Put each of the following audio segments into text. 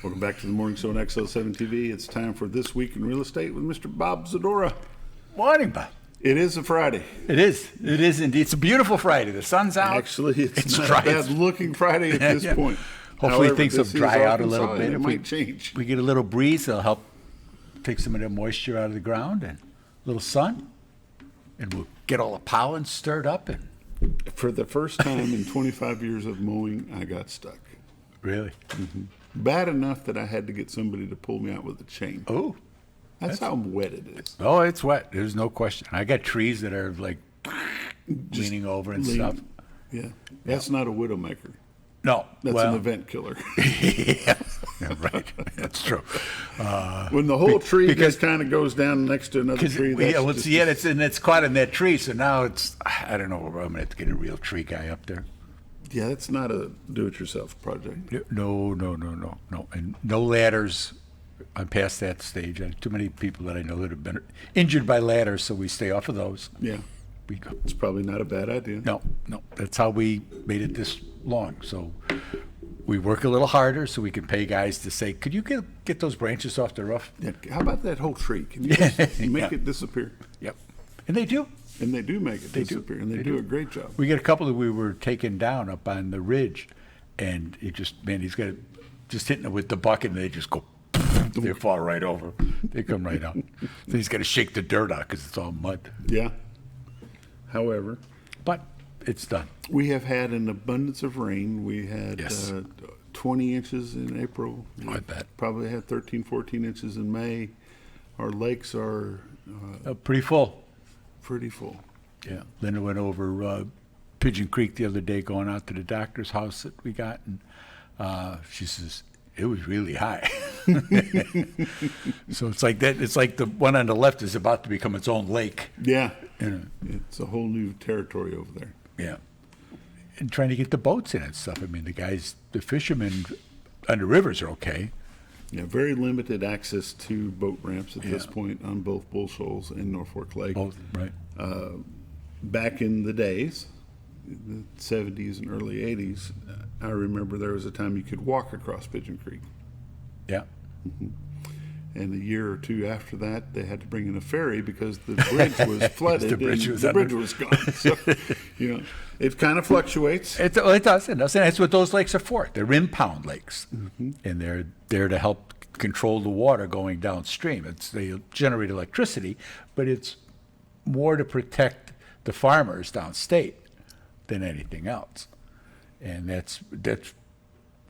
Welcome back to the Morning Show on XL7 TV. It's time for This Week in Real Estate with Mr. Bob Zadora. Morning, Bob. It is a Friday. It is. It is indeed. It's a beautiful Friday. The sun's out. Actually, it's not dry. a bad-looking Friday at this Yeah. point. Hopefully However, things will this is dry out a little Arkansas, bit. and it If we- might change. We get a little breeze, it'll help take some of the moisture out of the ground, and a little sun, and we'll get all the pollen stirred up. And For the first time in 25 years of mowing, I got stuck. really, Bad enough that I had to get somebody to pull me out with a chain. oh, That's how wet it is. it's wet. There's no question. I got trees that are like leaning over and lean- stuff. Yeah, that's not a widowmaker. No, That's well, an event killer. yeah, right. That's true. When the whole tree because- just kind of goes down next to another tree, that's just it's caught in that tree. So now I don't know. I'm gonna have to get a real tree guy up there. yeah, that's not a do-it-yourself project. No, and no ladders. I'm past that stage. I have too many people that I know that have been injured by ladders, so we stay off of those. Yeah, We go. it's probably not a bad idea. No, that's how we made it this long. So we work a little harder so we can pay guys to say, could you get those branches off the roof? Yeah, how about that whole tree? Can you just make Yeah. it disappear? Yep. And they do. And they do make it do. disappear, and they They do do. a great job. We get a couple that we were taking down up on the ridge, and he's got just hitting it with the bucket, and they just go, they fall right over. They come right out. So he's got to shake the dirt out because it's all mud. Yeah. However, But it's done. we have had an abundance of rain. We had Yes. 20 inches in April. I bet. Probably had 13, 14 inches in May. Our lakes are Pretty full. pretty full. Yeah. Linda went over Pigeon Creek the other day going out to the doctor's house that we got, and she says, it was really high. So it's like that. It's like the one on the left is about to become its own lake. Yeah. You know? It's a whole new territory over there. Yeah. And trying to get the boats in and stuff. I mean, the fishermen on the rivers are okay. Yeah, very limited access to boat ramps at this Yeah. point on both Bull Shoals and Norfolk Lake. Both, right? Back in the days, the 70s and early 80s, I remember there was a time you could walk across Pigeon Creek. Yeah. And a year or two after that, they had to bring in a ferry because the bridge was flooded The bridge and was the under. bridge was gone. So, it kind of fluctuates. It does. And that's what those lakes are for. They're impound lakes, and they're there to help control the water going downstream. They generate electricity, but it's more to protect the farmers downstate than anything else. And that's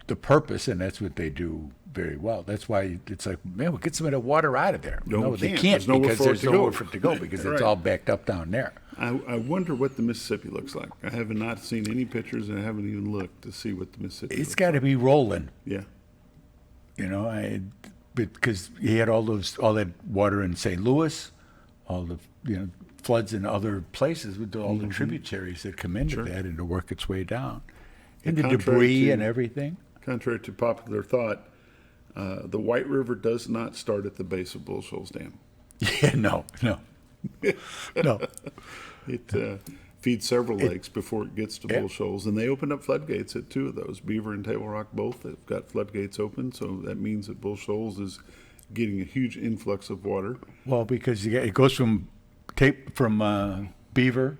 the purpose, and that's what they do very well. That's why it's like, man, we'll get some of the water out of there. No, we they can't. can't There's nowhere because for it there's to nowhere go. for it to go because Right. it's all backed up down there. I wonder what the Mississippi looks like. I have not seen any pictures, and I haven't even looked to see what the Mississippi It's looks got to be rolling. Yeah. Because he had all that water in St. Louis, all the floods in other places with all the tributaries that come into Sure. that and to work its way down, and the contrary debris to- and everything. Contrary to popular thought, the White River does not start at the base of Bull Shoals Dam. Yeah, no. It feeds several lakes before it gets to Yeah. Bull Shoals, and they opened up floodgates at two of those. Beaver and Table Rock both have got floodgates open, so that means that Bull Shoals is getting a huge influx of water. Well, because it goes from Beaver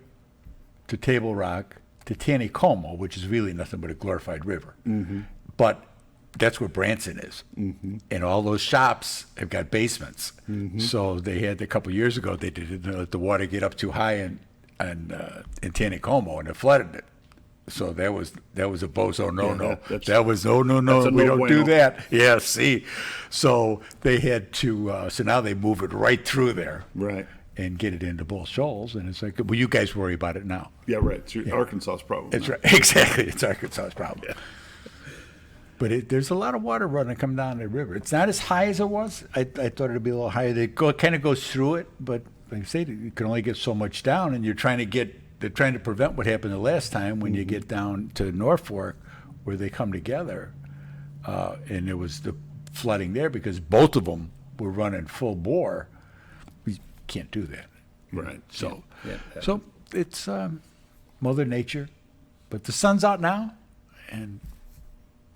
to Table Rock to Taneycomo, which is really nothing but a glorified river. But that's where Branson is. And all those shops have got basements. So they had, a couple years ago, they didn't let the water get up too high in Taneycomo, and it flooded it. So that was a bozo no. That was no. that's a We no don't do bueno. that. Yeah, see. So they had to. So now they move it right through there. Right. And get it into Bull Shoals, and it's like, well, you guys worry about it now. Yeah, right. It's Arkansas's problem. That's now. right. Exactly. It's Arkansas's problem. But there's a lot of water running come down the river. It's not as high as it was. I thought it'd be a little higher. It kind of goes through it, but like I say, you can only get so much down, and they're trying to prevent what happened the last time when you get down to Norfolk, where they come together, and there was the flooding there because both of them were running full bore. We can't do that. Right. So, Yeah. so it's Mother Nature, but the sun's out now, and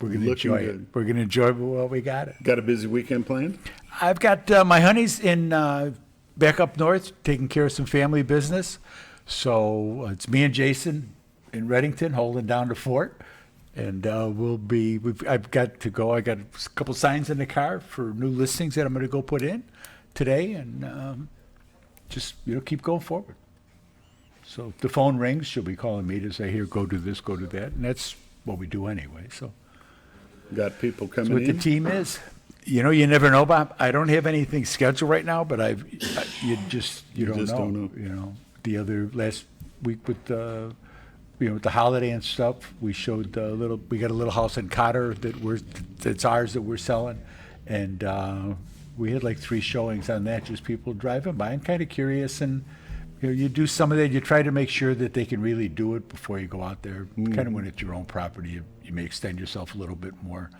we're going to Looking enjoy good. it. We're going to enjoy what we got. Got a busy weekend planned? I've got my honeys in back up north taking care of some family business. So it's me and Jason in Reddington holding down the fort. And I've got to go. I got a couple signs in the car for new listings that I'm going to go put in today, and just keep going forward. So if the phone rings, she'll be calling me to say, "Here, go do this, go do that," and that's what we do anyway. So Got people that's coming what the in? team is. You never know, Bob. I don't have anything scheduled right now, but you don't just know. don't know. The other last week with with the holiday and stuff, we showed we got a little house in Cotter that's ours that we're selling, and we had like 3 showings on that, just people driving by and kind of curious, and you do some of that, you try to make sure that they can really do it before you go out there. Kind of when it's your own property, you may extend yourself a little bit more,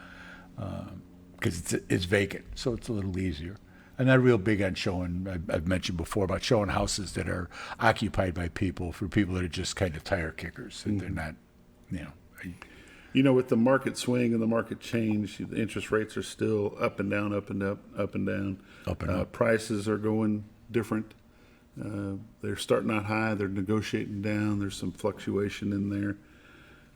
because it's vacant, so it's a little easier. I'm not real big on showing, I've mentioned before, about showing houses that are occupied by people, for people that are just kind of tire kickers. And they're not, With the market swing and the market change, the interest rates are still up and down, up and up, up and down. Up and up. Prices are going different. They're starting out high, they're negotiating down, there's some fluctuation in there.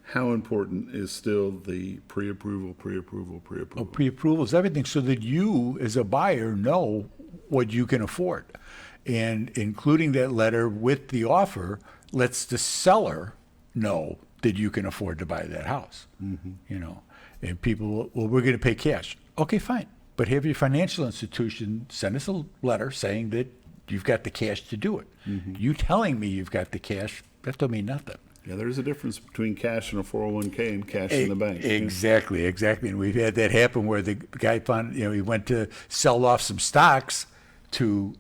How important is still the pre-approval? Pre-approval is everything, so that you, as a buyer, know what you can afford. And including that letter with the offer lets the seller know that you can afford to buy that house. And people, well, we're going to pay cash. Okay, fine. But have your financial institution send us a letter saying that you've got the cash to do it. You telling me you've got the cash, that don't mean nothing. Yeah, there's a difference between cash in a 401k and cash in the bank. Exactly. And we've had that happen where the guy found, he went to sell off some stocks to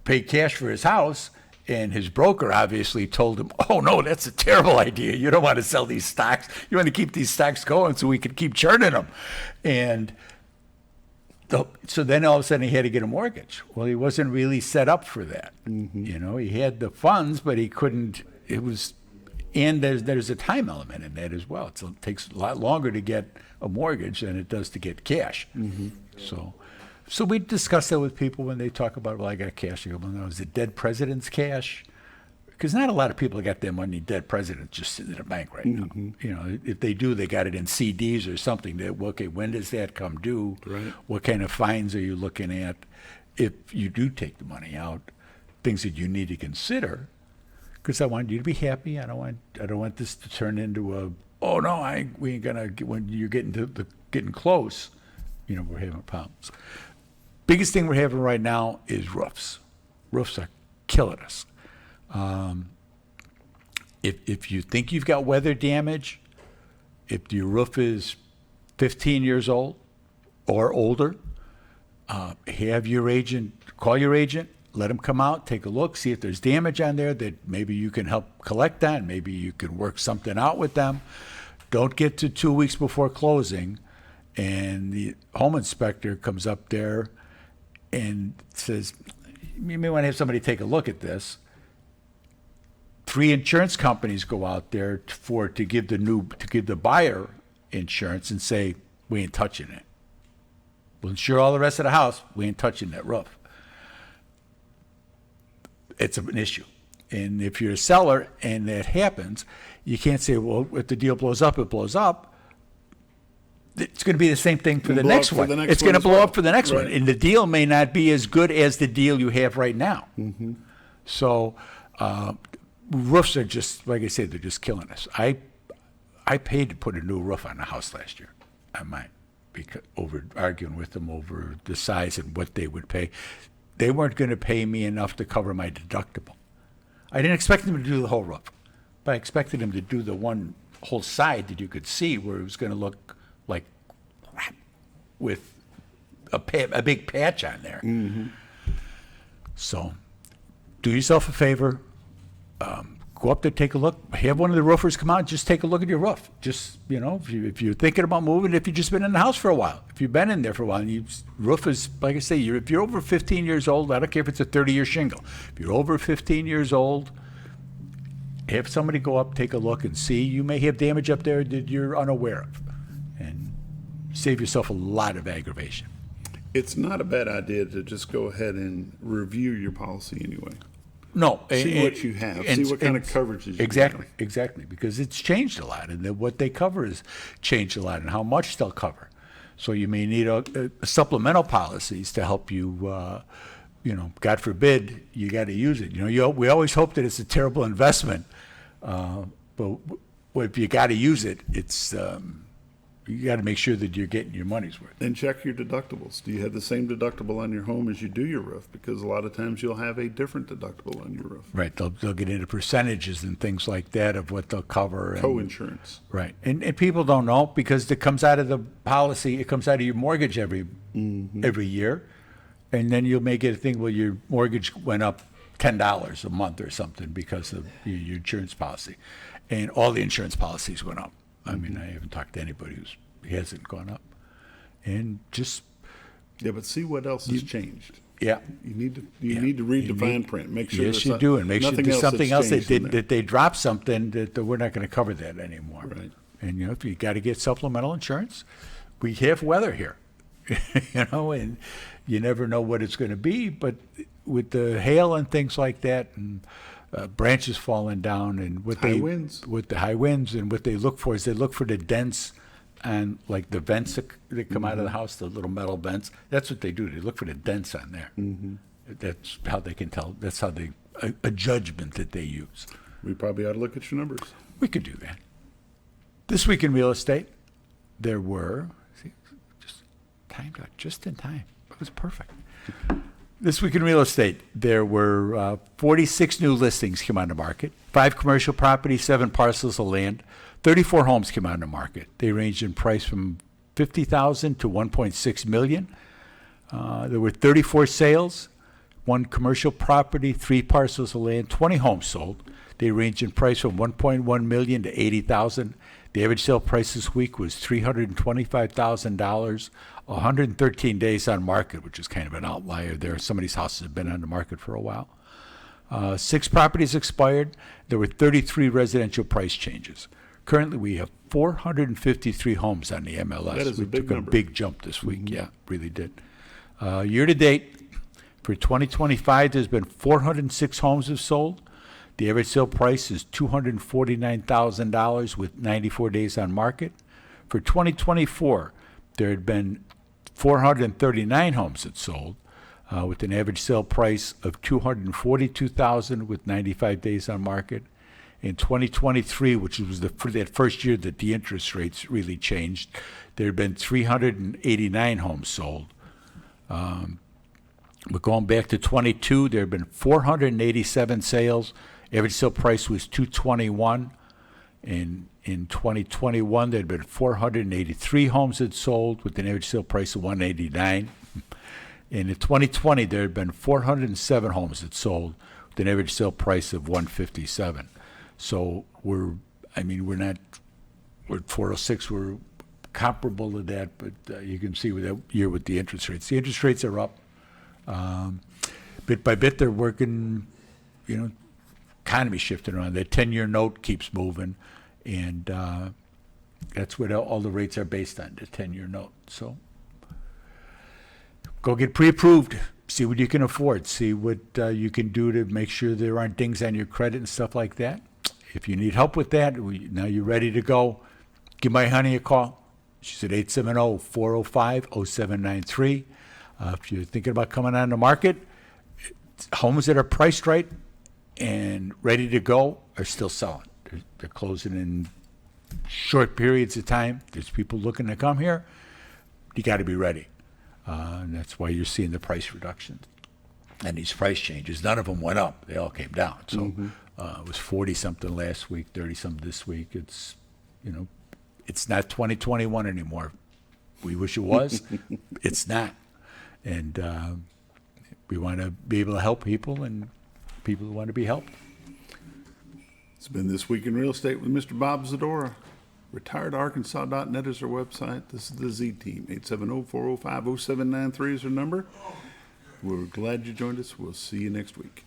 pay cash for his house, and his broker obviously told him, "Oh no, that's a terrible idea. You don't want to sell these stocks. You want to keep these stocks going so we can keep churning them." And so then all of a sudden he had to get a mortgage. Well, he wasn't really set up for that. He had the funds, but he couldn't. And there's a time element in that as well. It takes a lot longer to get a mortgage than it does to get cash. So we discuss that with people when they talk about, well, I got cash. I go, well, no, is it dead president's cash? Because not a lot of people got their money dead presidents just sitting in a bank right now. If they do, they got it in CDs or something. That, okay, when does that come due? Right. What kind of fines are you looking at if you do take the money out? Things that you need to consider. Because I want you to be happy. I don't want this to turn into we ain't gonna get, when you're getting close. We're having problems. Biggest thing we're having right now is roofs. Roofs are killing us. If you think you've got weather damage, if your roof is 15 years old or older, have your agent call your agent. Let them come out, take a look, see if there's damage on there that maybe you can help collect on. Maybe you can work something out with them. Don't get to 2 weeks before closing, and the home inspector comes up there and says, you may want to have somebody take a look at this. 3 insurance companies go out there to give the buyer insurance and say, we ain't touching it. We'll insure all the rest of the house. We ain't touching that roof. It's an issue. And if you're a seller and that happens, you can't say, well, if the deal blows up, it blows up. It's going to be the same thing for the next one. It's going to blow up for the next one. And the deal may not be as good as the deal you have right now. So roofs are just, like I said, they're just killing us. I paid to put a new roof on the house last year on mine, because arguing with them over the size and what they would pay. They weren't going to pay me enough to cover my deductible. I didn't expect them to do the whole roof, but I expected them to do the one whole side that you could see where it was going to look like with a big patch on there. So do yourself a favor. Go up there, take a look. Have one of the roofers come out, just take a look at your roof. Just, if you're thinking about moving, if you've just been in the house for a while, if you've been in there for a while, and roof is, like I say, if you're over 15 years old, I don't care if it's a 30-year shingle. If you're over 15 years old, have somebody go up, take a look, and see. You may have damage up there that you're unaware of. save yourself a lot of aggravation. It's not a bad idea to just go ahead and review your policy anyway. No, See what you have. See what kind of coverages you exactly, have. exactly, because it's changed a lot, and what they cover has changed a lot, and how much they'll cover. So you may need a supplemental policies to help you. God forbid you got to use it. We always hope that it's a terrible investment, but if you got to use it, it's you got to make sure that you're getting your money's worth. And check your deductibles. Do you have the same deductible on your home as you do your roof? Because a lot of times you'll have a different deductible on your roof. Right, they'll get into percentages and things like that of what they'll cover. And, Co-insurance. right, and people don't know because it comes out of the policy. It comes out of your mortgage every year, and then you may get a thing where your mortgage went up $10 a month or something because of your insurance policy, and all the insurance policies went up. I mean, I haven't talked to anybody who's hasn't gone up, and just Yeah, but see what else has changed. yeah. You need to read the fine print. Make sure Yes, there's you do, and make sure nothing there's something else that's that changed in there. they drop something that we're not going to cover that anymore. Right. And if you got to get supplemental insurance, we have weather here, and you never know what it's going to be. But with the hail and things like that, and branches falling down, and with High winds. with the high winds, and what they look for is they look for the dents and like the vents that come out of the house, the little metal vents. That's what they do. They look for the dents on there. That's how they can tell. That's how they a judgment that they use. We probably ought to look at your numbers. We could do that. This week in real estate, there were just timed out just in time. It was perfect. This week in real estate, there were 46 new listings came on the market, 5 commercial properties, 7 parcels of land, 34 homes came on the market. They ranged in price from $50,000 to $1.6 million. There were 34 sales, 1 commercial property, 3 parcels of land, 20 homes sold. They range in price from $1.1 million to $80,000. The average sale price this week was $325,000. 113 days on market, which is kind of an outlier there. Some of these houses have been on the market for a while. 6 properties expired. There were 33 residential price changes. Currently, we have 453 homes on the MLS. That is a we big took number. a big jump this week. Yeah, really did. Year to date, for 2025, there's been 406 homes have sold. The average sale price is $249,000 with 94 days on market. For 2024, there had been 439 homes that sold, with an average sale price of $242,000 with 95 days on market. In 2023, which was that first year that the interest rates really changed, there had been 389 homes sold. But going back to 22, there had been 487 sales. Average sale price was $221,000. In 2021, there had been 483 homes that sold with an average sale price of $189,000. And in 2020, there had been 407 homes that sold with an average sale price of $157,000. So we're at 406. We're comparable to that, but you can see with that year with the interest rates. The interest rates are up. Bit by bit, they're working, economy shifting around. That 10-year note keeps moving, and that's what all the rates are based on, the 10-year note. So go get pre-approved. See what you can afford. See what you can do to make sure there aren't dings on your credit and stuff like that. If you need help with that, now you're ready to go, give my honey a call. She's at 870-405-0793. If you're thinking about coming on the market, homes that are priced right and ready to go are still selling. They're closing in short periods of time. There's people looking to come here. You got to be ready. And that's why you're seeing the price reductions and these price changes. None of them went up. They all came down. So it was 40-something last week, 30-something this week. It's, it's not 2021 anymore. We wish it was. It's not. And we want to be able to help people and people who want to be helped. It's been This Week in Real Estate with Mr. Bob Zadora. RetiredArkansas.net is our website. This is the Z Team. 870-405-0793 is our number. We're glad you joined us. We'll see you next week.